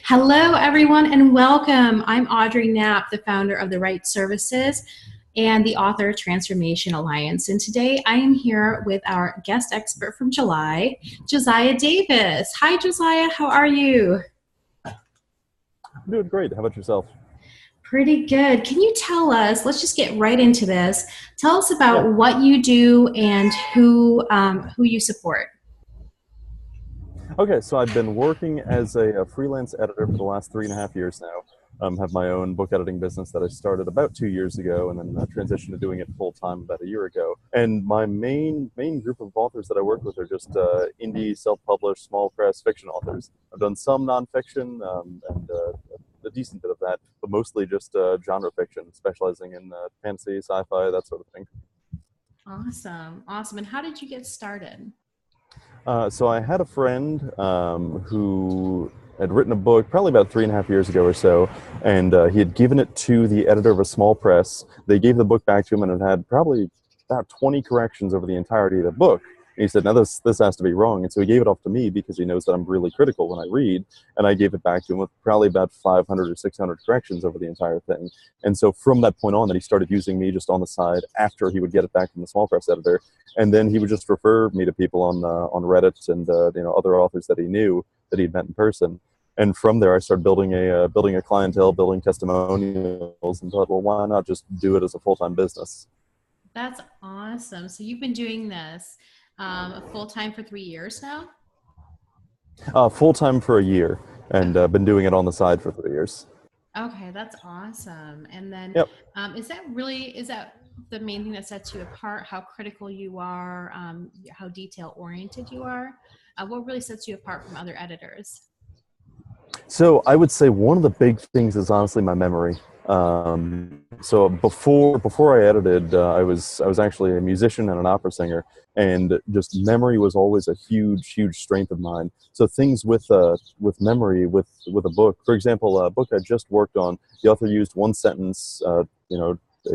Hello, everyone, and welcome. I'm Audrey Knapp, the founder of The Right Services and the author of Transformation Alliance. And today I am here with our guest expert from July, Josiah Davis. Hi, Josiah. How are you? I'm doing great. How about yourself? Pretty good. Can you tell us, let's just get right into this. Tell us Yeah. about what you do and who you support. Okay, so I've been working as a freelance editor for the last 3.5 years now. Have my own book editing business that I started about 2 years ago, and then transitioned to doing it full time about a year ago. And my main group of authors that I work with are just indie, self-published, small press fiction authors. I've done some nonfiction and a decent bit of that, but mostly just genre fiction, specializing in fantasy, sci-fi, that sort of thing. Awesome. Awesome. And how did you get started? So I had a friend who had written a book probably about 3.5 years ago or so, and he had given it to the editor of a small press. They gave the book back to him, and it had probably about 20 corrections over the entirety of the book. And he said, "Now this has to be wrong." And so he gave it off to me because he knows that I'm really critical when I read, and I gave it back to him with probably about 500 or 600 corrections over the entire thing. And so from that point on, that he started using me just on the side after he would get it back from the small press editor, and then he would just refer me to people on Reddit and other authors that he knew that he'd met in person. And from there, I started building a clientele, building testimonials, and thought, well, why not just do it as a full-time business? That's awesome. So you've been doing this full time for 3 years now? Full-time for a year, and been doing it on the side for 3 years. Okay, that's awesome. And then Yep. is that the main thing that sets you apart? How critical you are, how detail oriented you are? What really sets you apart from other editors? So I would say one of the big things is honestly my memory. So before I edited, I was actually a musician and an opera singer, and just memory was always a huge strength of mine. So things with memory with a book, for example, a book I just worked on, the author used one sentence, a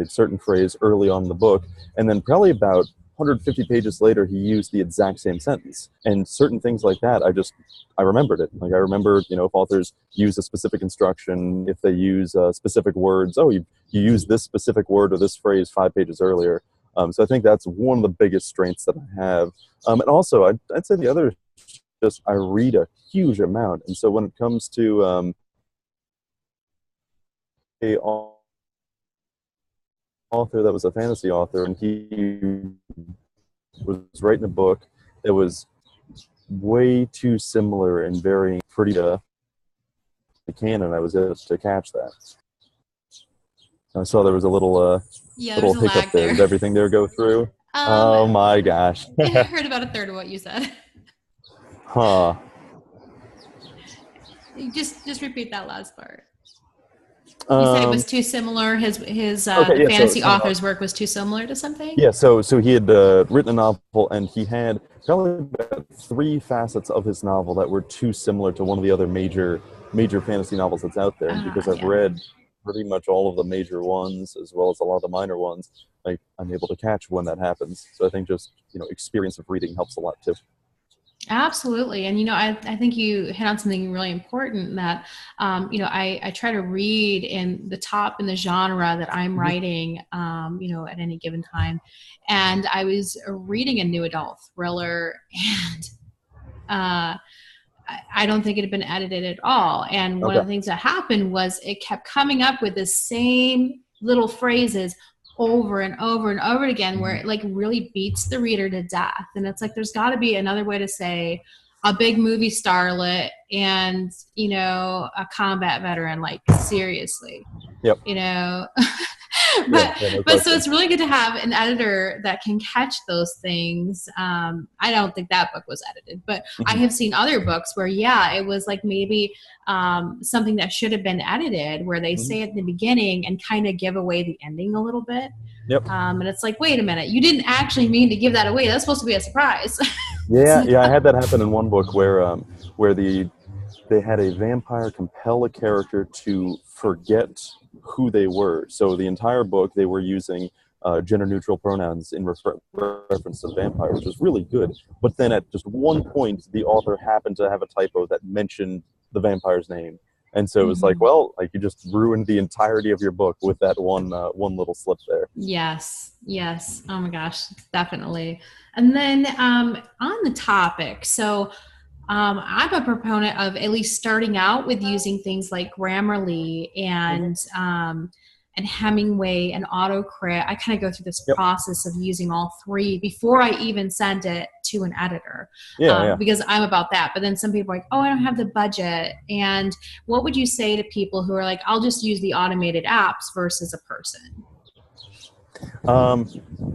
certain phrase early on in the book, and then probably about 150 pages later, he used the exact same sentence. And certain things like that, I remembered it. Like I remember, if authors use a specific instruction, if they use specific words, oh, you use this specific word or this phrase 5 pages earlier. So I think that's one of the biggest strengths that I have. And also, I'd say the other is just I read a huge amount. And so when it comes to a author that was a fantasy author, and he was writing a book that was way too similar and varying pretty to the canon. I was able to catch that. I saw there was a Yeah, there's little a hiccup lag there. there. Did everything there go through? Um, Oh my gosh. I heard about a third of what you said. Huh. Just repeat that last part. You said it was Um, too similar. His okay, the yeah, so, fantasy so author's work was too similar to something. yeah, so he had written a novel, and he had probably about three facets of his novel that were too similar to one of the other major fantasy novels that's out there. And because I've Yeah. read pretty much all of the major ones as well as a lot of the minor ones, like I'm able to catch when that happens. So I think just experience of reading helps a lot too. Absolutely. And, I think you hit on something really important that, I try to read in the genre that I'm Mhm. writing, at any given time. And I was reading a new adult thriller and, uh, I don't think it had been edited at all. And one of Okay. the things that happened was it kept coming up with the same little phrases over and over and over again, where Mhm. it like really beats the reader to death. And it's like, there's got to be another way to say a big movie starlet and, a combat veteran, like seriously, Yep. you know, Yeah. but Yeah. No but so question. it's really good to have an editor that can catch those things. I don't think that book was edited, but I Mhm. have seen other books where it was like maybe something that should have been edited, where they Mhm. say at the beginning and kind of give away the ending a little bit. Yep. And it's like, wait a minute, you didn't actually mean to give that away. That's supposed to be a surprise. Yeah. So, Yeah. I had that happen in one book where they had a vampire compel a character to forget who they were. So the entire book they were using gender neutral pronouns in reference to the vampire, which was really good. But then at just one point, the author happened to have a typo that mentioned the vampire's name. And so it was like, Mhm. well, like you just ruined the entirety of your book with that one little slip there. Yes, yes. Oh my gosh, definitely. And then on the topic, so I'm a proponent of at least starting out with using things like Grammarly and Hemingway and AutoCrit. I kind of go through this Yep. process of using all three before I even send it to an editor, Yeah, yeah. because I'm about that. But then some people are like, oh, I don't have the budget. And what would you say to people who are like, I'll just use the automated apps versus a person?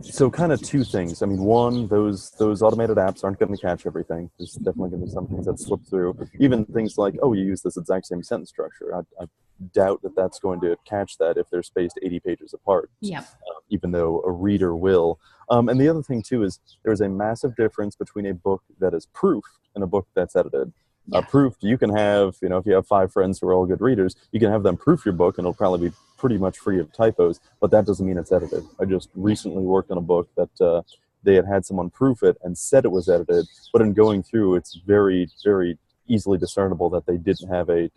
So kind of two things. I mean, one, those automated apps aren't going to catch everything. There's definitely going to be some things that slip through. Even things like, oh, you use this exact same sentence structure. I doubt that that's going to catch that if they're spaced 80 pages apart, Yep. even though a reader will. And the other thing too is there's a massive difference between a book that is proofed and a book that's edited. Yeah. Proofed, you can have, if you have 5 friends who are all good readers, you can have them proof your book and it'll probably be pretty much free of typos, but that doesn't mean it's edited. I just recently worked on a book that they had someone proof it and said it was edited, but in going through, it's very, very easily discernible that they didn't have a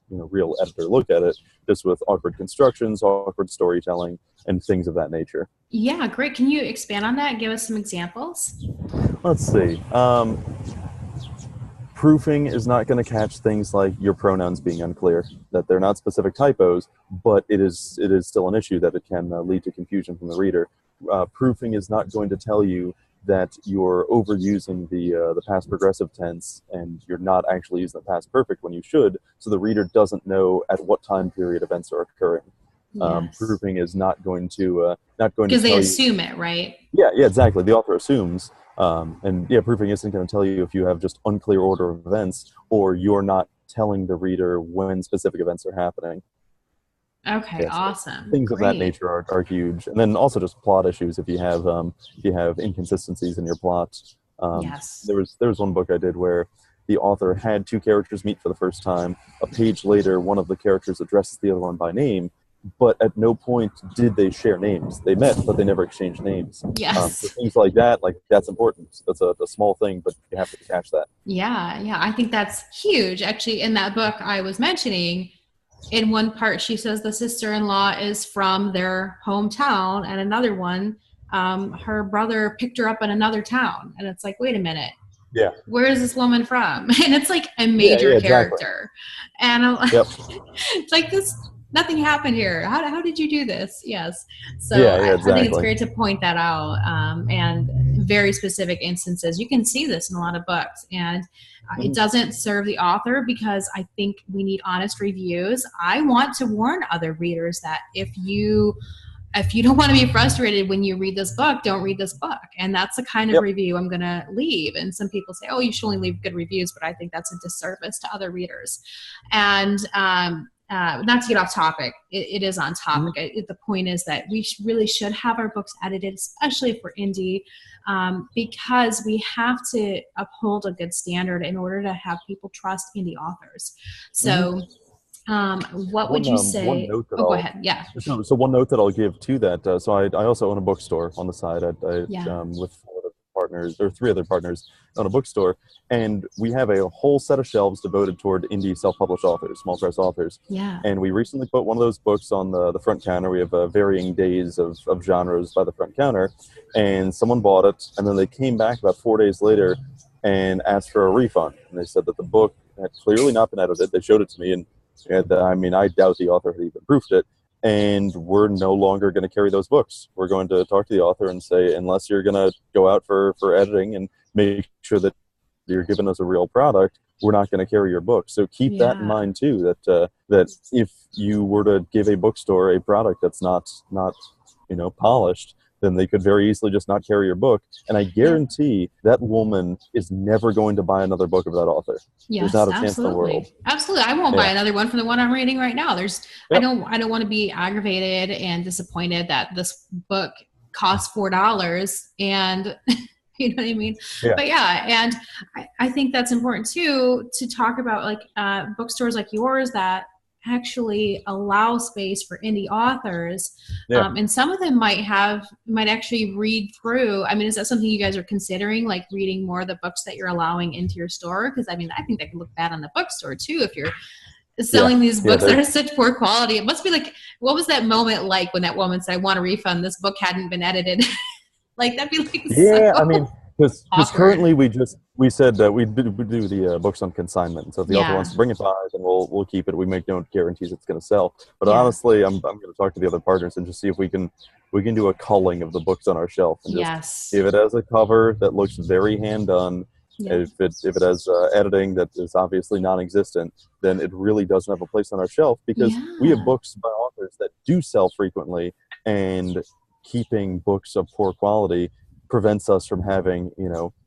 real editor look at it, just with awkward constructions, awkward storytelling, and things of that nature. Yeah, great. Can you expand on that and give us some examples? Let's see. Proofing is not going to catch things like your pronouns being unclear, that they're not specific typos, but it is still an issue that it can lead to confusion from the reader. Proofing is not going to tell you that you're overusing the past progressive tense and you're not actually using the past perfect when you should, so the reader doesn't know at what time period events are occurring. Yes. Proofing is not going to Because they tell you. assume it, right? Yeah, exactly. The author assumes, and yeah, proofing isn't going to tell you if you have just unclear order of events or you're not telling the reader when specific events are happening. Okay, Yeah, so awesome. things of that Great. nature are huge, and then also just plot issues. If you have inconsistencies in your plot, Yes. there was one book I did where the author had 2 characters meet for the first time. A page later, one of the characters addresses the other one by name, but at no point did they share names. They met, but they never exchanged names. So Yes. things like that, that's important. That's a small thing, but you have to catch that. Yeah, yeah. I think that's huge. Actually, in that book I was mentioning, in one part she says the sister-in-law is from their hometown, and another one, her brother picked her up in another town. And it's like, wait a minute, Yeah. where is this woman from? And it's like a Yeah. major Yeah. Exactly. character. And I'm, Yep. it's like this, nothing happened here. How did you do this? Yes. So Yeah. Yeah. I think it's Exactly. great to point that out, and very specific instances. You can see this in a lot of books, and it Mhm. doesn't serve the author, because I think we need honest reviews. I want to warn other readers that if you don't want to be frustrated when you read this book, don't read this book. And that's the kind of Yep. review I'm going to leave. And some people say, oh, you should only leave good reviews, but I think that's a disservice to other readers. And not to get off topic, it is on Mhm. topic. The point is that we really should have our books edited, especially for indie, because we have to uphold a good standard in order to have people trust indie authors. Mhm. So what would One you one say? note that Oh, go I'll ahead. Yeah. so one note that I'll give to that. So I also own a bookstore on the side. Yeah. With 4 other partners or 3 other partners own a bookstore, and we have a whole set of shelves devoted toward indie self-published authors, small press authors. Yeah. And we recently put one of those books on the front counter. We have varying days of genres by the front counter, and someone bought it, and then they came back about 4 days later and asked for a refund. And they said that the book had clearly not been edited. They showed it to me, and I mean, I doubt the author had even proofed it. And we're no longer going to carry those books. We're going to talk to the author and say, unless you're going to go out for editing and make sure that you're giving us a real product, we're not going to carry your book. So keep that in Yeah. mind too. That if you were to give a bookstore a product that's not polished, then they could very easily just not carry your book. And I Yeah. guarantee that woman is never going to buy another book of that author. There's Yes, not a chance in the world. absolutely. Absolutely. I won't buy Yeah. another one from the one I'm reading right now. I Yep. don't want to be aggravated and disappointed that this book costs $4 and you know what I mean? Yeah. But yeah, and I think that's important too, to talk about like bookstores like yours that actually allow space for indie authors. Yeah. And some of them might actually read through. I mean, is that something you guys are considering, like reading more of the books that you're allowing into your store? Because I mean, I think that could look bad on the bookstore too if you're selling these books that are such poor quality. It must be like, what was that moment like when that woman said, I want a refund, this book hadn't been edited? Like, that'd be like Yeah, so I mean, because awkward. currently we said that we do the books on consignment. So if the author wants Yeah. to bring it by, then we'll keep it. We make no guarantees it's going to sell. But Yeah. honestly, I'm going to talk to the other partners and just see if we can do a culling of the books on our shelf and just Yes. if it has a cover that looks very hand done. Yeah. If it has editing that is obviously non-existent, then it really doesn't have a place on our shelf because we have Yeah. books by authors that do sell frequently, and keeping books of poor quality prevents us from having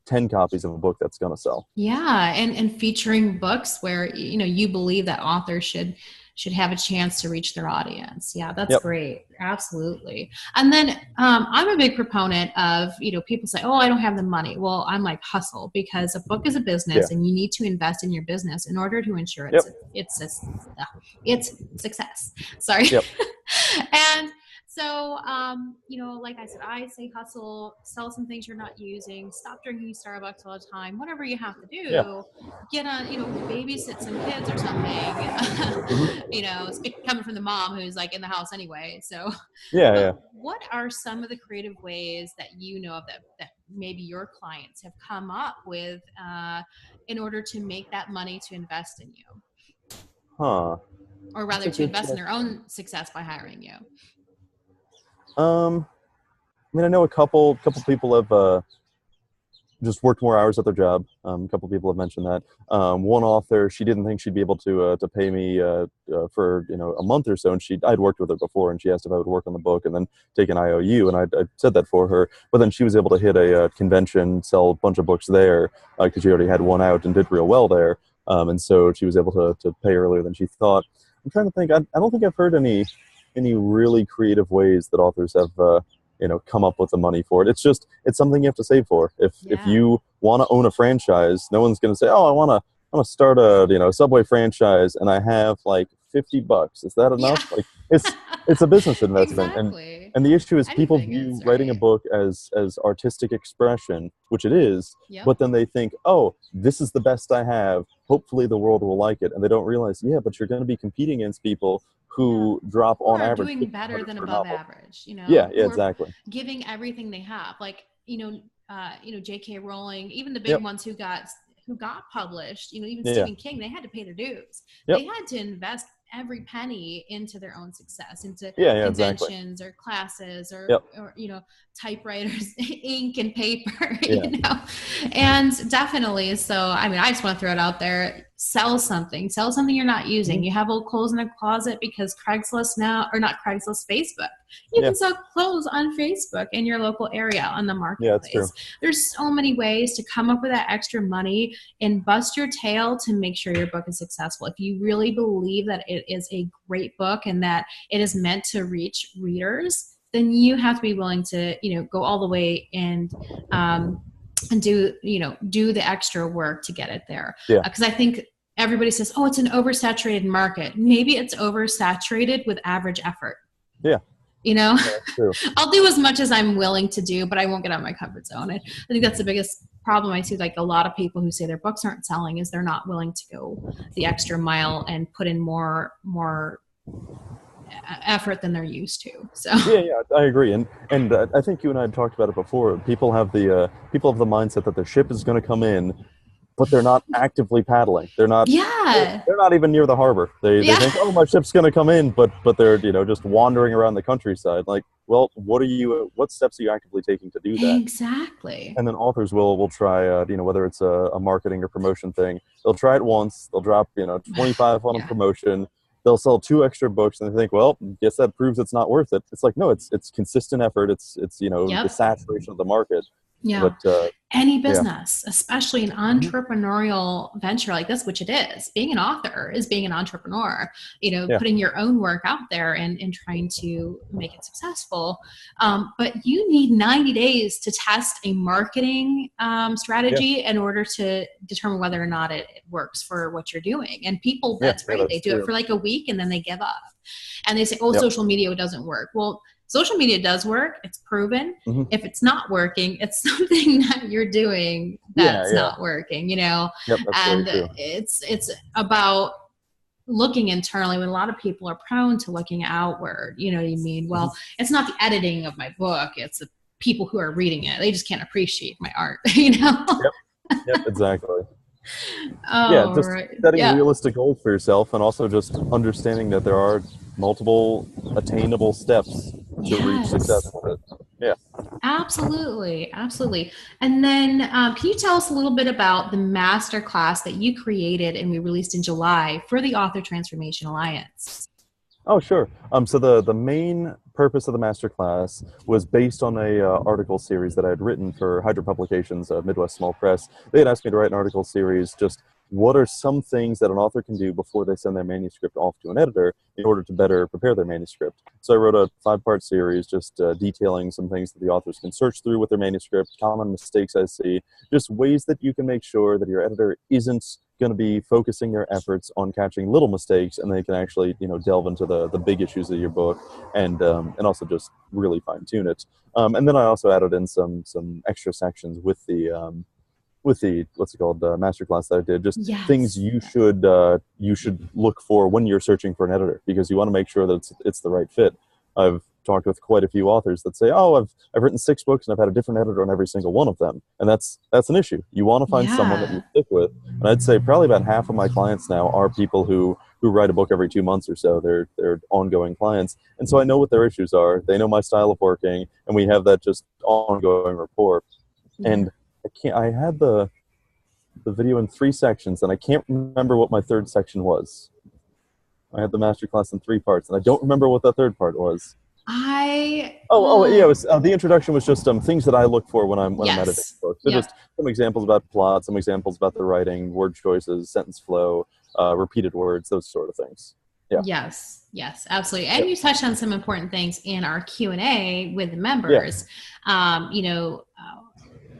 10 copies of a book that's going to sell. Yeah, and featuring books where you believe that authors should have a chance to reach their audience. Yeah, that's Yep. great. Absolutely. And then I'm a big proponent of people say, oh, I don't have the money. Well, I'm like, hustle, because a book is a business, and you need to invest in your business in order to ensure Yep. it's success. Sorry. Yep. And so, like I said, I say hustle, sell some things you're not using, stop drinking Starbucks all the time, whatever you have to do, Yeah. get on, babysit some kids or something, coming from the mom who's like in the house anyway. So, Yeah. what are some of the creative ways that of that maybe your clients have come up with in order to make that money to invest in you? Huh. Or rather to invest in their own success by hiring you? I mean, I know a couple people have just worked more hours at their job. A couple people have mentioned that. One author, she didn't think she'd be able to pay me for a month or so, and I'd worked with her before, and she asked if I would work on the book and then take an IOU, and I said that for her. But then she was able to hit a convention, sell a bunch of books there because she already had one out and did real well there, and so she was able to pay earlier than she thought. I'm trying to think. I don't think I've heard any really creative ways that authors have come up with the money for it. It's something you have to save for. If you want to own a franchise, no one's going to say, oh, I want to start a Subway franchise and I have like $50. Is that enough? Yeah. Like it's a business investment. Exactly. And the issue is people Anything view is, writing a right? book as artistic expression, which it is, Yep. but then they think, oh, this is the best I have. Hopefully the world will like it. And they don't realize, but you're going to be competing against people who drop on Or average doing better than for a above novel. average, Yeah, who are exactly. giving everything they have. Like, J.K. Rowling, even the big Yep. ones who got published, even Yeah. Stephen King, they had to pay their dues. Yep. They had to invest every penny into their own success, into Yeah, exactly. conventions or classes or, Yep. or typewriters, ink and paper, Yeah. and definitely. So, I mean, I just want to throw it out there. Sell something you're not using. Mhm. You have old clothes in the closet because Craigslist now, or not Craigslist, Facebook. You can sell clothes on Facebook in your local area on the Yeah, that's true. marketplace. There's so many ways to come up with that extra money and bust your tail to make sure your book is successful. If you really believe that it is a great book and that it is meant to reach readers, then you have to be willing to, go all the way and do the extra work to get it there. Yeah. Because I think everybody says, oh, it's an oversaturated market. Maybe it's oversaturated with average effort. Yeah. Yeah, that's true. I'll do as much as I'm willing to do, but I won't get out of my comfort zone. I think that's the biggest problem I see. Like a lot of people who say their books aren't selling is they're not willing to go the extra mile and put in more effort than they're used to. So yeah, I agree, and I think you and I had talked about it before. People have the mindset that the ship is going to come in, but they're not actively paddling. They're not. Yeah. They're not even near the harbor. They think, oh, my ship's going to come in, but they're just wandering around the countryside. Like, well, what steps are you actively taking to do that? Exactly. And then authors will try, whether it's a marketing or promotion thing, they'll try it once. They'll drop 25 on a promotion. They'll sell 2 extra books, and they think, well, guess that proves it's not worth it. It's like, no, it's consistent effort. It's the saturation of the market. Yeah. But Any yeah, business, especially an mhm, entrepreneurial venture like this, which it is, being an author is being an entrepreneur, yeah, putting your own work out there and trying to make it successful. But you need 90 days to test a marketing yeah, strategy in order to determine whether or not it works for what you're doing. And people, yeah, that's yeah. great. They That's do it true. for like a week and then they give up. And they say, oh, Yep. social media doesn't work. Well, social media does work. It's proven. Hmm. If it's not working, it's something that you're doing Yeah, that's yeah. not working, Yep, that's very and true. it's about looking internally when a lot of people are prone to looking outward. You know what I mean? Hmm. Well, it's not the editing of my book, it's the people who are reading it. They just can't appreciate my art, you know? Yep, yep, exactly. Yeah, Oh, just right. setting Yeah. realistic goals for yourself, and also just understanding that there are multiple attainable steps to reach success Yes. with it. Yeah. Absolutely, absolutely. And then, can you tell us a little bit about the master class that you created and we released in July for the Author Transformation Alliance? Oh, sure. So the main purpose of the masterclass was based on a article series that I had written for Hydra Publications, Midwest Small Press. They had asked me to write an article series, just what are some things that an author can do before they send their manuscript off to an editor in order to better prepare their manuscript. So I wrote a 5-part series just detailing some things that the authors can search through with their manuscript, common mistakes I see, just ways that you can make sure that your editor isn't going to be focusing their efforts on catching little mistakes, and they can actually delve into the big issues of your book, and also just really fine tune it. And then I also added in some extra sections with the what's it called masterclass that I did, just things Yes. you should look for when you're searching for an editor, because you want to make sure that it's the right fit. I've talked with quite a few authors that say, "Oh, I've written 6 books and I've had a different editor on every single one of them," and that's an issue. You want to find someone that you Yeah. stick with, and I'd say probably about half of my clients now are people who write a book every 2 months or so. They're ongoing clients, and so I know what their issues are. They know my style of working, and we have that just ongoing rapport. Yeah. And I had the video in 3 sections, and I can't remember what my third section was. I had the masterclass in 3 parts, and I don't remember what the third part was. I, Oh, yeah, it was the introduction was just things that I look for when I'm editing yes. a book. So Yep. just some examples about plot, some examples about the writing, word choices, sentence flow, repeated words, those sort of things. Yeah, Yes, yes, absolutely. yeah, And you touched on some important things in our Q&A with the yeah. members.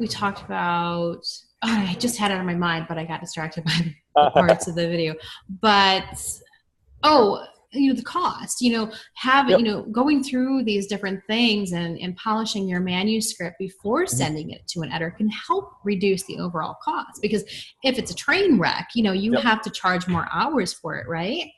We talked about, oh, I just had it on my mind, but I got distracted by the parts of the video. But, oh, the cost, Yep. going through these different things and polishing your manuscript before Mhm. sending it to an editor can help reduce the overall cost. Because if it's a train wreck, you Yep. have to charge more hours for it, right?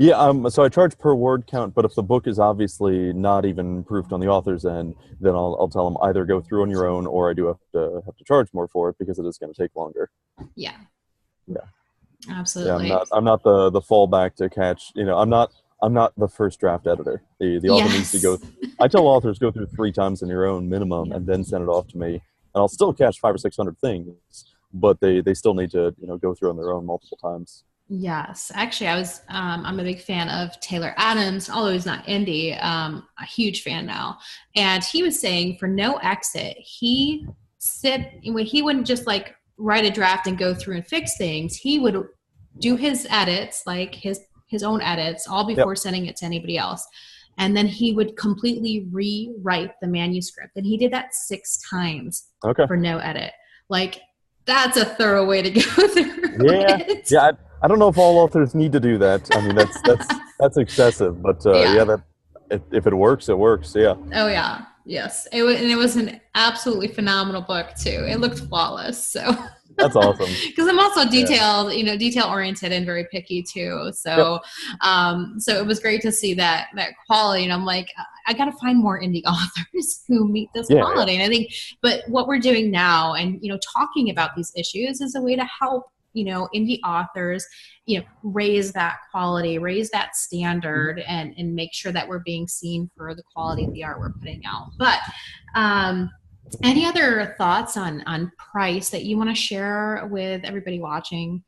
Yeah, so I charge per word count, but if the book is obviously not even proofed on the author's end, then I'll tell them either go through on your own, or I do have to charge more for it because it is going to take longer. Yeah, Yeah, yeah. I'm absolutely. not the fallback to catch. I'm not the first draft editor. The author needs to go. Yes. I tell authors go through 3 times on your own minimum, Yep. and then send it off to me, and I'll still catch 500 or 600 things, but they still need to go through on their own multiple times. Yes. Actually, I'm a big fan of Taylor Adams, although he's not indie, a huge fan now. And he was saying for no exit, he wouldn't just like write a draft and go through and fix things. He would do his edits, like his own edits, all Yep. before sending it to anybody else. And then he would completely rewrite the manuscript. And he did that 6 times Okay. for no edit. Like, that's a thorough way to go through Yeah, it. yeah. I don't know if all authors need to do that. I mean, that's excessive, but yeah, Yeah. that if it works, it works. Yeah, Oh yeah. Yes. It was an absolutely phenomenal book too. It looked flawless. So that's awesome. because I'm also Yeah. detail oriented and very picky too. Yep. So it was great to see that quality. And I'm like, I got to find more indie authors who meet this Yeah. Yeah. quality. And I think, but what we're doing now, and talking about these issues is a way to help indie authors raise that quality, raise that Mhm. standard, and make sure that we're being seen for the quality of the art we're putting out. But um, any other thoughts on price that you want to share with everybody watching?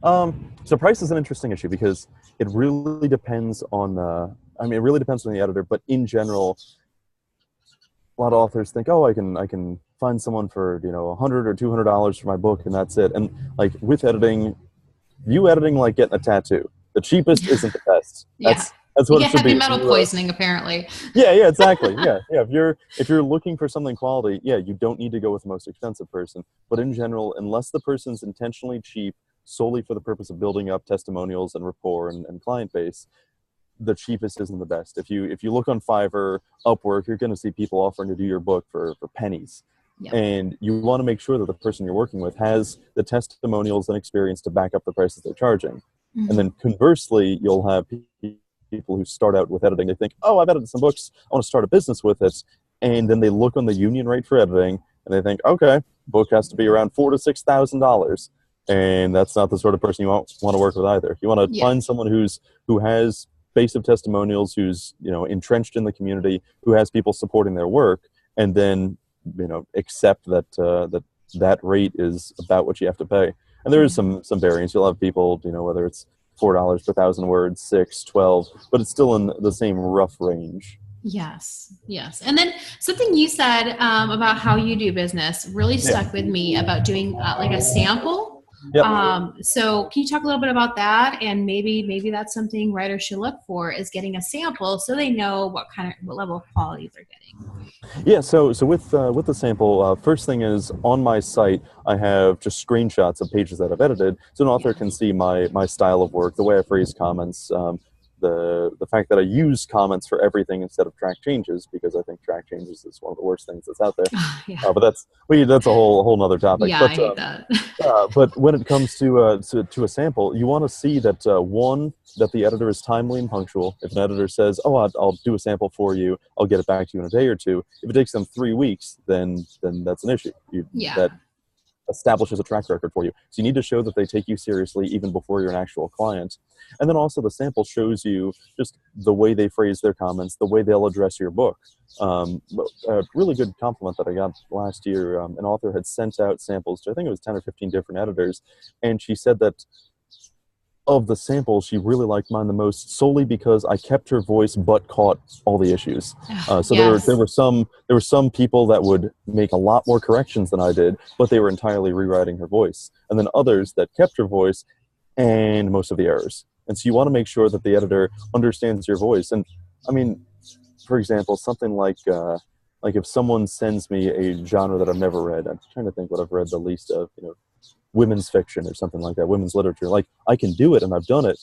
So price is an interesting issue because it really depends on the. I mean, it really depends on the editor, but in general, a lot of authors think, oh, I can find someone for $100 or $200 for my book, and that's it. And like with editing, view editing like getting a tattoo. The cheapest isn't the best. Yeah. That's You what it get should heavy be. If metal you, poisoning, apparently. yeah, exactly. Yeah. If you're looking for something quality, yeah, you don't need to go with the most expensive person. But in general, unless the person's intentionally cheap solely for the purpose of building up testimonials and rapport and client base, the cheapest isn't the best. If you look on Fiverr, Upwork, you're going to see people offering to do your book for pennies. Yep. And you want to make sure that the person you're working with has the testimonials and experience to back up the prices they're charging. And Hmm. then conversely, you'll have people who start out with editing. They think, oh, I've edited some books. I want to start a business with it. And then they look on the union rate for editing and they think, okay, book has to be around $4,000 to $6,000. And that's not the sort of person you want to work with either. You want to Yeah. find someone who has base of testimonials, who's entrenched in the community, who has people supporting their work, and then accept that rate is about what you have to pay. And there is Yeah. some variance. You'll have people, whether it's $4 per thousand words, 6, 12, but it's still in the same rough range. Yes, yes. And then something you said about how you do business really Yeah. stuck with me about doing like a sample. Yep. So can you talk a little bit about that? And maybe that's something writers should look for is getting a sample so they know what level of quality they're getting. Yeah, so with the sample, first thing is on my site, I have just screenshots of pages that I've edited, so an author Yeah. can see my style of work, the way I phrase comments, the fact that I use comments for everything instead of track changes, because I think track changes is one of the worst things that's out there. Yeah. But that's a whole nother topic. Yeah, I hate that. But when it comes to a sample, you want to see that one, that the editor is timely and punctual. If an editor says, "Oh, I'll do a sample for you, I'll get it back to you in a day or two," if it takes them 3 weeks, then that's an issue. Yeah. That establishes a track record for you. So you need to show that they take you seriously even before you're an actual client. And then also the sample shows you just the way they phrase their comments, the way they'll address your book. A really good compliment that I got last year, an author had sent out samples to, I think it was 10 or 15 different editors, and she said that of the samples, she really liked mine the most solely because I kept her voice but caught all the issues. So there Yes. were some people that would make a lot more corrections than I did, but they were entirely rewriting her voice, and then others that kept her voice and most of the errors. And so you want to make sure that the editor understands your voice. And I mean, for example, something like if someone sends me a genre that I've never read, I'm trying to think what I've read the least of, women's fiction or something like that, women's literature. Like I can do it and I've done it,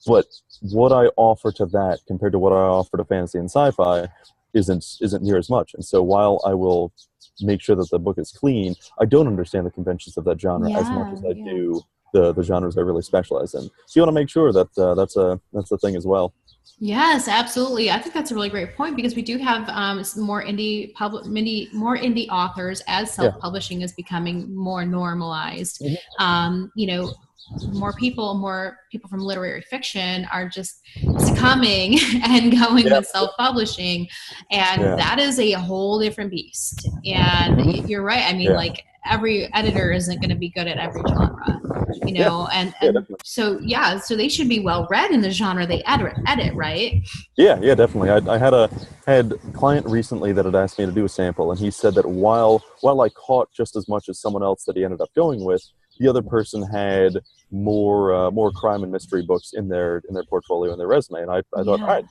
but what I offer to that compared to what I offer to fantasy and sci-fi isn't near as much. And so while I will make sure that the book is clean, I don't understand the conventions of that genre as much Yeah. as I Yeah. do the genres I really specialize in. So you want to make sure that that's a thing as well. Yes, absolutely. I think that's a really great point because we do have some more indie authors as Yeah. self-publishing is becoming more normalized. Mhm. More people from literary fiction are just succumbing and going Yeah. with self-publishing, and Yeah. that is a whole different beast. And Mhm. you're right. I mean, Yeah. like every editor isn't going to be good at every genre, Yeah. and Yeah, definitely. so yeah, so they should be well read in the genre they edit, right? Yeah, definitely. I had a client recently that had asked me to do a sample, and he said that while I caught just as much as someone else that he ended up going with, the other person had more crime and mystery books in their portfolio and their resume. And I thought, all Yeah. right,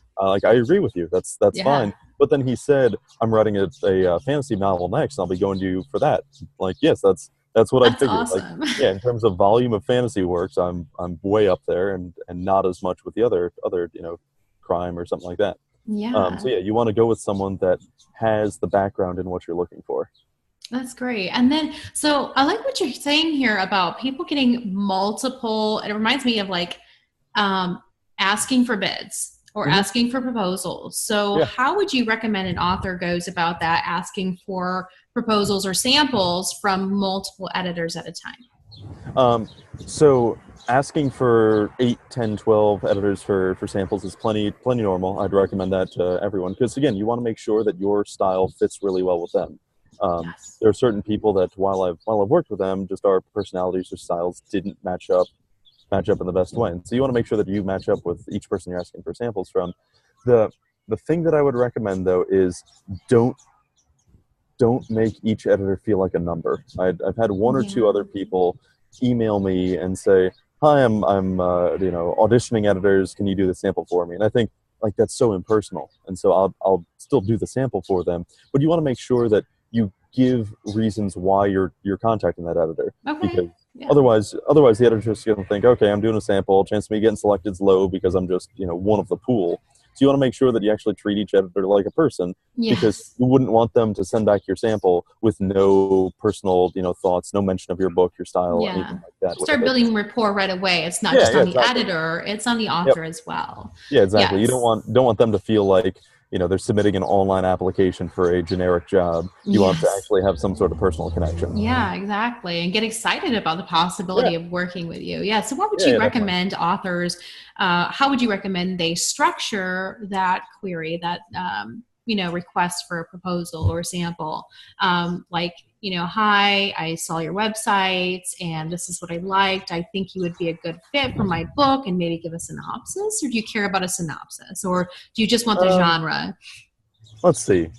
I agree with you. That's Yeah. fine. But then he said, I'm writing a fantasy novel next, and I'll be going to you for that. Like, yes, that's what I'd That's figured. Like, awesome. yeah, in terms of volume of fantasy works, I'm way up there, and not as much with the other crime or something like that. So Yeah. yeah, you want to go with someone that has the background in what you're looking for. That's great. And then, so I like what you're saying here about people getting multiple. It reminds me of like asking for bids or Hmm. asking for proposals. So, Yeah. how would you recommend an author goes about that, asking for proposals or samples from multiple editors at a time? So asking for 8, 10, 12 editors for samples is plenty normal. I'd recommend that to everyone because again, you want to make sure that your style fits really well with them. Yes. There are certain people that while I've worked with them, just our personalities or styles didn't match up in the best way. And so you want to make sure that you match up with each person you're asking for samples from. The the thing that I would recommend though is don't don't make each editor feel like a number. I've had one or two other people email me and say, "Hi, I'm auditioning editors. Can you do the sample for me?" And I think like that's so impersonal, and so I'll still do the sample for them. But you want to make sure that you give reasons why you're contacting that editor, because otherwise the editor's just going to think, okay, I'm doing a sample, chance of me getting selected is low because I'm just one of the pool. So you want to make sure that you actually treat each editor like a person, because you wouldn't want them to send back your sample with no personal thoughts, no mention of your book, your style, anything like that. Start building rapport right away. It's not just on the editor, it's on the author as well. Yeah, exactly. You don't want them to feel like they're submitting an online application for a generic job. You want to actually have some sort of personal connection. Yeah, exactly. And get excited about the possibility of working with you. Yeah. So what would you recommend authors, how would you recommend they structure that query, that, request for a proposal or sample? Hi, I saw your website and this is what I liked. I think you would be a good fit for my book, and maybe give a synopsis. Or do you care about a synopsis, or do you just want the genre? Let's see.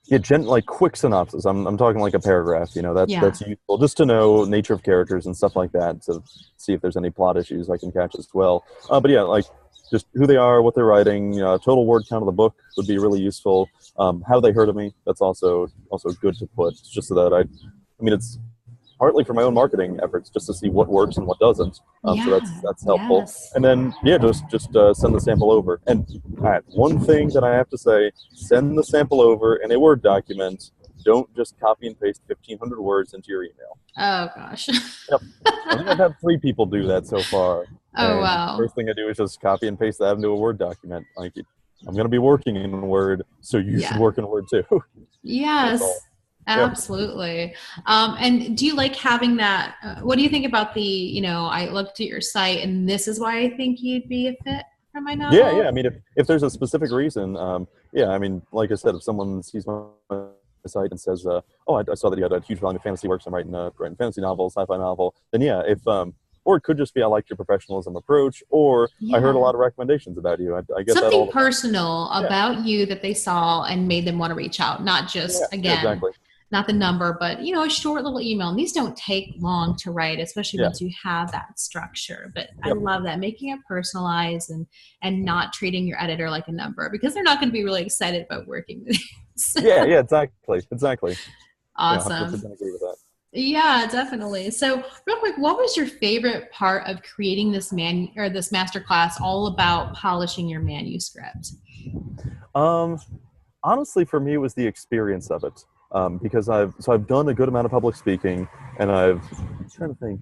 Yeah, like quick synopsis. I'm talking like a paragraph. That's useful just to know nature of characters and stuff like that, to see if there's any plot issues I can catch as well. But yeah, like just who they are, what they're writing, total word count of the book would be really useful. How they heard of me, that's also good to put, just so that it's partly for my own marketing efforts, just to see what works and what doesn't. So that's helpful. And then just send the sample over. And all right, one thing that I have to say: send the sample over in a Word document. Don't just copy and paste 1,500 words into your email. Oh gosh. Yep. I think I've had 3 people do that so far. Oh wow. The first thing I do is just copy and paste that into a Word document. Like, I'm going to be working in Word, so you should work in Word too. Yes. Absolutely. And do you like having that? What do you think about the, I looked at your site and this is why I think you'd be a fit for my novel? Yeah. I mean, if there's a specific reason, like I said, if someone sees my site and says, I saw that you had a huge volume of fantasy works, I'm writing a fantasy novel, sci-fi novel, then or it could just be I liked your professionalism approach, or I heard a lot of recommendations about you. I get something that personal about you that they saw and made them want to reach out, not just not the number, but a short little email. And these don't take long to write, especially once you have that structure. But I love that, making it personalized and not treating your editor like a number, because they're not going to be really excited about working with you. Yeah, exactly. Awesome. 100% agree with that. Yeah, definitely. So real quick, what was your favorite part of creating this masterclass all about polishing your manuscript? Honestly, for me, it was the experience of it. Because I've done a good amount of public speaking, and I'm trying to think,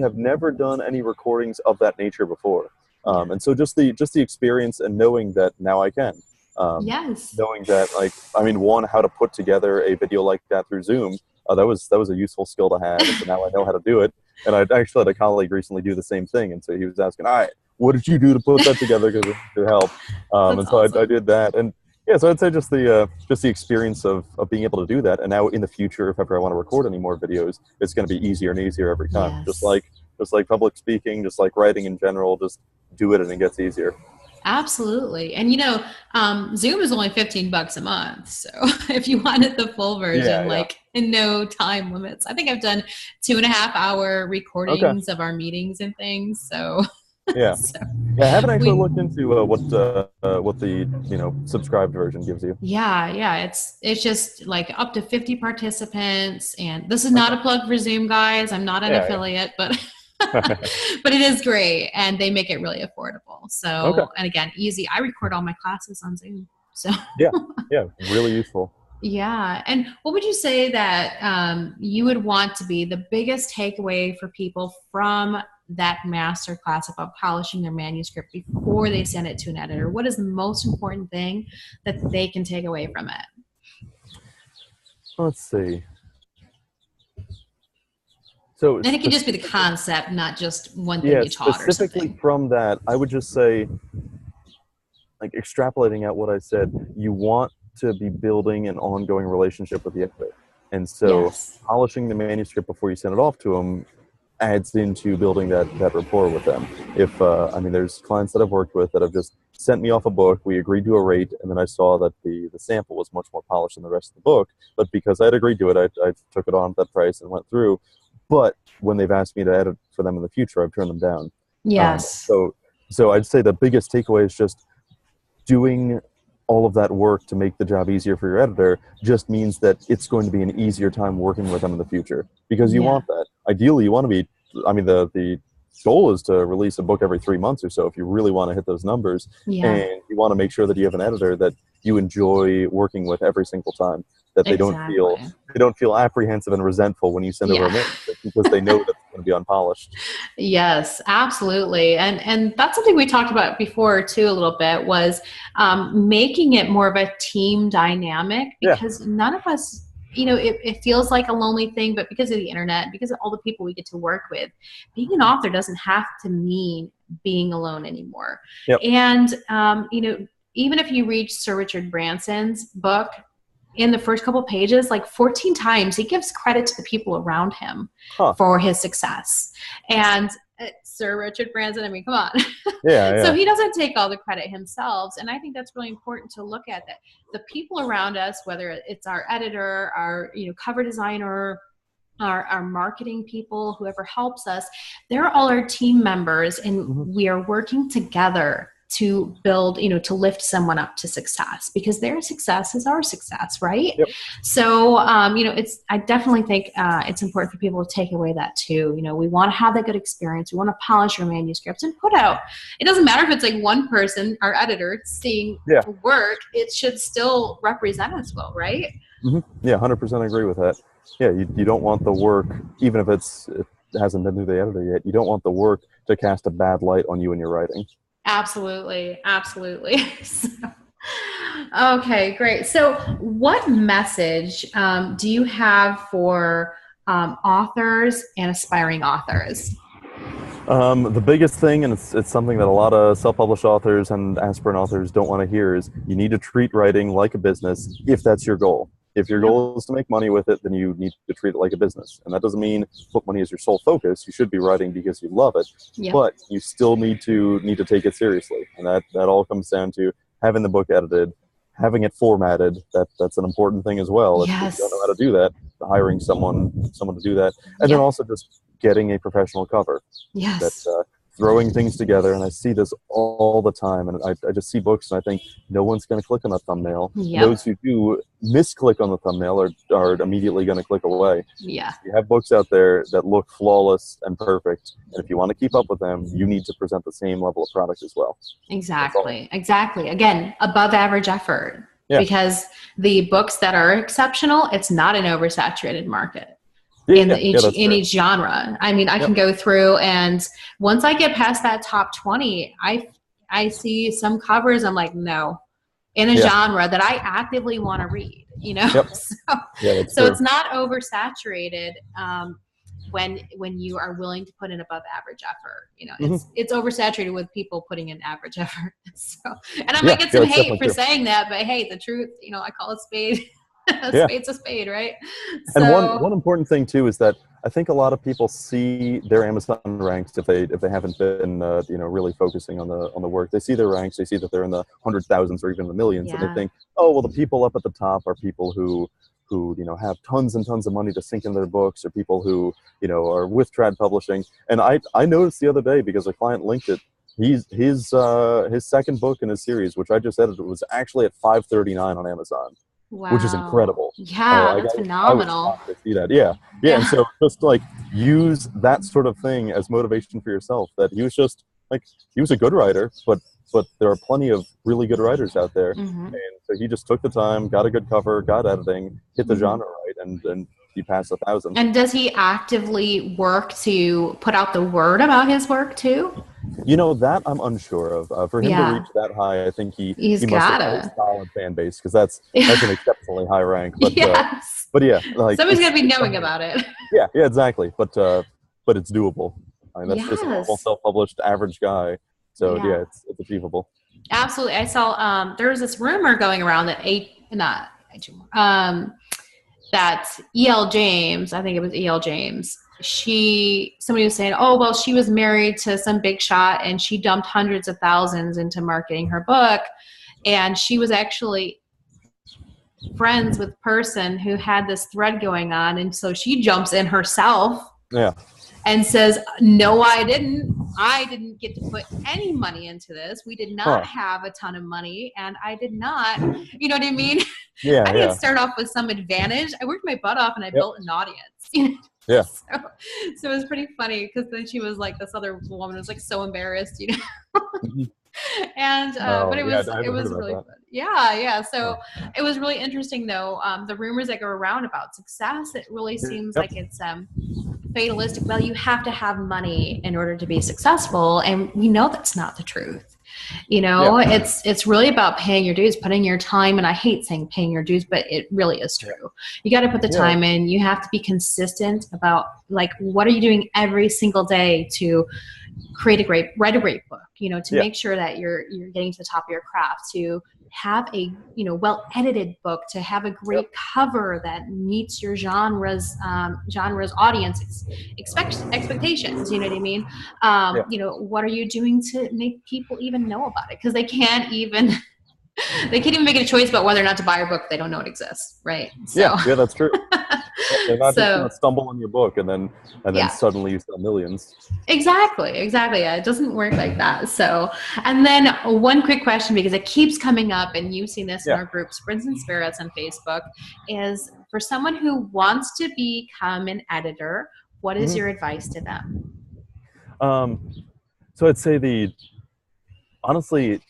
I've never done any recordings of that nature before. And so just the experience and knowing that now I can. Knowing that, how to put together a video like that through Zoom, that was a useful skill to have. And so now I know how to do it. And I actually had a colleague recently do the same thing. And so he was asking, all right, what did you do to put that together? Because it could help. And so awesome. I did that. And yeah, so I'd say just the experience of being able to do that. And now in the future, if ever I want to record any more videos, it's going to be easier and easier every time. Just like public speaking, just like writing in general, just do it and it gets easier. Absolutely. And Zoom is only $15 a month. So if you wanted the full version, in no time limits, I think I've done 2.5-hour recordings of our meetings and things. So yeah. I haven't actually looked into what the subscribed version gives you. Yeah. It's just like up to 50 participants, and this is not a plug for Zoom, guys. I'm not an affiliate, but but it is great, and they make it really affordable. So and again, easy. I record all my classes on Zoom. So yeah, really useful. Yeah. And what would you say that you would want to be the biggest takeaway for people from that master class about polishing their manuscript before they send it to an editor? What is the most important thing that they can take away from it? Let's see. So and it can just be the concept, not just one thing you taught or something. Specifically from that, I would just say, like extrapolating out what I said, you want to be building an ongoing relationship with the editor. And so polishing the manuscript before you send it off to them adds into building that rapport with them. If there's clients that I've worked with that have just sent me off a book. We agreed to a rate, and then I saw that the sample was much more polished than the rest of the book. But because I had agreed to it, I took it on at that price and went through. But when they've asked me to edit for them in the future, I've turned them down. Yes. So I'd say the biggest takeaway is just doing all of that work to make the job easier for your editor just means that it's going to be an easier time working with them in the future, because you want that. Ideally, you want to be, I mean, the goal is to release a book every 3 months or so if you really want to hit those numbers. And you want to make sure that you have an editor that you enjoy working with every single time, that they don't feel apprehensive and resentful when you send over a manuscript, because they know that it's going to be unpolished. Yes, absolutely. And that's something we talked about before too a little bit, was making it more of a team dynamic, because none of us, it feels like a lonely thing, but because of the internet, because of all the people we get to work with, being an author doesn't have to mean being alone anymore. And, even if you read Sir Richard Branson's book, in the first couple pages, like 14 times, he gives credit to the people around him for his success. And Sir Richard Branson, I mean, come on. So he doesn't take all the credit himself. And I think that's really important to look at, that the people around us, whether it's our editor, our cover designer, our marketing people, whoever helps us, they're all our team members, and we are working together to build, to lift someone up to success, because their success is our success, right? So, I definitely think it's important for people to take away that too. We want to have that good experience. We want to polish our manuscripts and put out. It doesn't matter if it's like one person, our editor, seeing the work. It should still represent us well, right? Yeah, 100% agree with that. Yeah, you don't want the work, even if it hasn't been through the editor yet, you don't want the work to cast a bad light on you and your writing. Absolutely. Absolutely. Okay, great. So what message do you have for authors and aspiring authors? The biggest thing, and it's something that a lot of self-published authors and aspirant authors don't want to hear, is you need to treat writing like a business if that's your goal. If your goal is to make money with it, then you need to treat it like a business. And that doesn't mean book money is your sole focus. You should be writing because you love it, but you still need to take it seriously. And that all comes down to having the book edited, having it formatted. That's an important thing as well. If you don't know how to do that, hiring someone to do that. And then also just getting a professional cover. That throwing things together, and I see this all the time, and I just see books and I think no one's going to click on a thumbnail. Those who do misclick on the thumbnail are immediately going to click away. You have books out there that look flawless and perfect, and if you want to keep up with them, you need to present the same level of product as well. Exactly. Again, above average effort, because the books that are exceptional, it's not an oversaturated market. In each genre. I mean, I can go through, and once I get past that top 20, I see some covers, I'm like, no, in a genre that I actively want to read, So it's not oversaturated when you are willing to put in above average effort. It's oversaturated with people putting in average effort. And I might get some hate for saying that, but hey, the truth, I call it spade. Spade's a spade, right? And one important thing too is that I think a lot of people see their Amazon ranks if they haven't been really focusing on the work. They see their ranks, they see that they're in the 100,000s or even the millions, and they think, oh well, the people up at the top are people who have tons and tons of money to sink into their books, or people who are with trad publishing. And I noticed the other day, because a client linked it, his second book in his series, which I just edited, was actually at 539 on Amazon. Wow. Which is incredible. That's phenomenal. I was shocked to see that. Yeah. And so just like use that sort of thing as motivation for yourself, that he was a good writer, but there are plenty of really good writers out there. And so he just took the time, got a good cover, got editing, hit the genre right, and he passed 1,000. And does he actively work to put out the word about his work too? That I'm unsure of. For him to reach that high, I think he must have a solid fan base, because that's an exceptionally high rank. But but yeah, like somebody's gonna be knowing about it. Yeah, exactly. But it's doable. I mean, that's just a normal self-published average guy. So it's achievable. Absolutely. I saw there was this rumor going around that that E.L. James, I think it was E.L. James, somebody was saying, oh, well, she was married to some big shot and she dumped hundreds of thousands into marketing her book. And she was actually friends with a person who had this thread going on. And so she jumps in herself and says, no, I didn't get to put any money into this. We did not have a ton of money, and I did not, you know what I mean? I didn't start off with some advantage. I worked my butt off and I built an audience. Yeah. So it was pretty funny because then she was like, this other woman was like so embarrassed, you know. And but it was really fun. Yeah. So it was really interesting though. The rumors that go around about success, it really seems like it's fatalistic. Well, you have to have money in order to be successful, and we know that's not the truth. You know, it's really about paying your dues, putting your time, and I hate saying paying your dues, but it really is true. You got to put the time in. You have to be consistent about like, what are you doing every single day to write a great book, you know, to make sure that you're getting to the top of your craft, to have a, you know, well-edited book, to have a great cover that meets your genre's audience expectations. You know what I mean? You know, what are you doing to make people even know about it? Because they can't even make a choice about whether or not to buy your book. They don't know it exists, right? So. Yeah, that's true. They're not just going to stumble on your book and then suddenly you sell millions. Exactly. Yeah, it doesn't work like that. So, and then one quick question, because it keeps coming up, and you've seen this in our group, Sprints and Spirits on Facebook, is for someone who wants to become an editor, what is your advice to them? So I'd say honestly,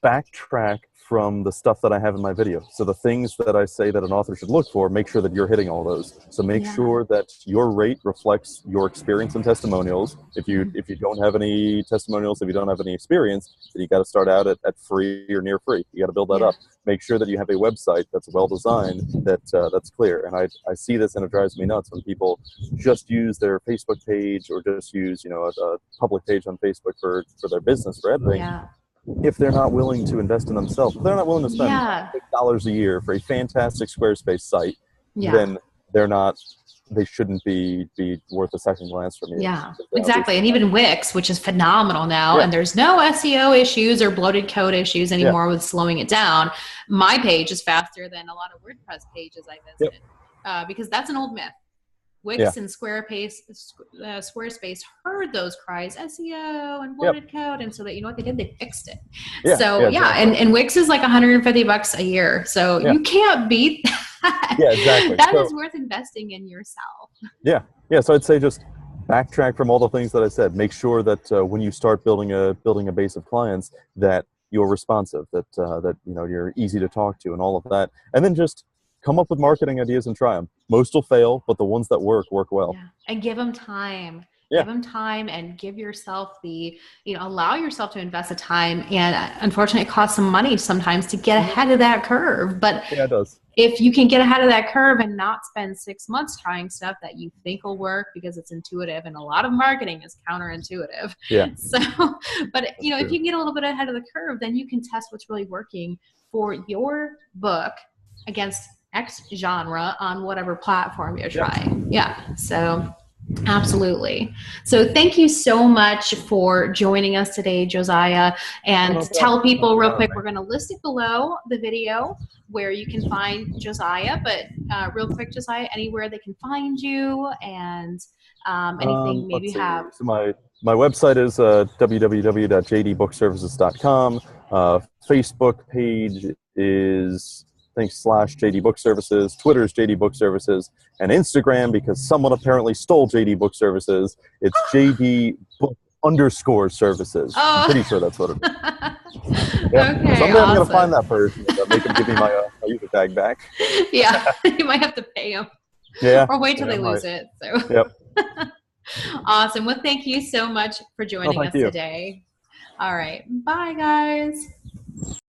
backtrack from the stuff that I have in my video. So the things that I say that an author should look for, make sure that you're hitting all those. So make sure that your rate reflects your experience and testimonials. If you don't have any testimonials, if you don't have any experience, then you got to start out at free or near free. You got to build that up. Make sure that you have a website that's well designed, that's clear. And I see this, and it drives me nuts when people just use their Facebook page or just use, you know, a public page on Facebook for their business, for editing. If they're not willing to invest in themselves, if they're not willing to spend $6 a year for a fantastic Squarespace site, then they shouldn't be worth a second glance from you. Yeah, exactly. And even Wix, which is phenomenal now, and there's no SEO issues or bloated code issues anymore with slowing it down. My page is faster than a lot of WordPress pages I visited because that's an old myth. Wix and Squarespace heard those cries, SEO and bloated code, and so that, you know what they did? They fixed it. And Wix is like $150 a year, so you can't beat that. Exactly. That is worth investing in yourself. So I'd say just backtrack from all the things that I said. Make sure that when you start building a base of clients, that you're responsive, that you know, you're easy to talk to, and all of that, and then just come up with marketing ideas and try them. Most will fail, but the ones that work well. And give them time. Give them time, and give yourself allow yourself to invest the time. And unfortunately, it costs some money sometimes to get ahead of that curve. But it does. If you can get ahead of that curve and not spend 6 months trying stuff that you think will work because it's intuitive, and a lot of marketing is counterintuitive. So, but you know, if you can get a little bit ahead of the curve, then you can test what's really working for your book against X genre on whatever platform you're trying. So absolutely. So thank you so much for joining us today, Josiah. And tell people real quick, we're going to list it below the video where you can find Josiah, but real quick, Josiah, anywhere they can find you, and anything maybe you have. So my website is www.jdbookservices.com. Facebook page is /JD Book Services. Twitter is JD Book Services, and Instagram, because someone apparently stole JD Book Services, it's JD Book _services. I'm pretty sure that's what it is. Okay, someday I'm gonna find that person. Make them give me my user tag back. You might have to pay them. Or wait till they lose it. So. Awesome. Well, thank you so much for joining us today. All right. Bye, guys.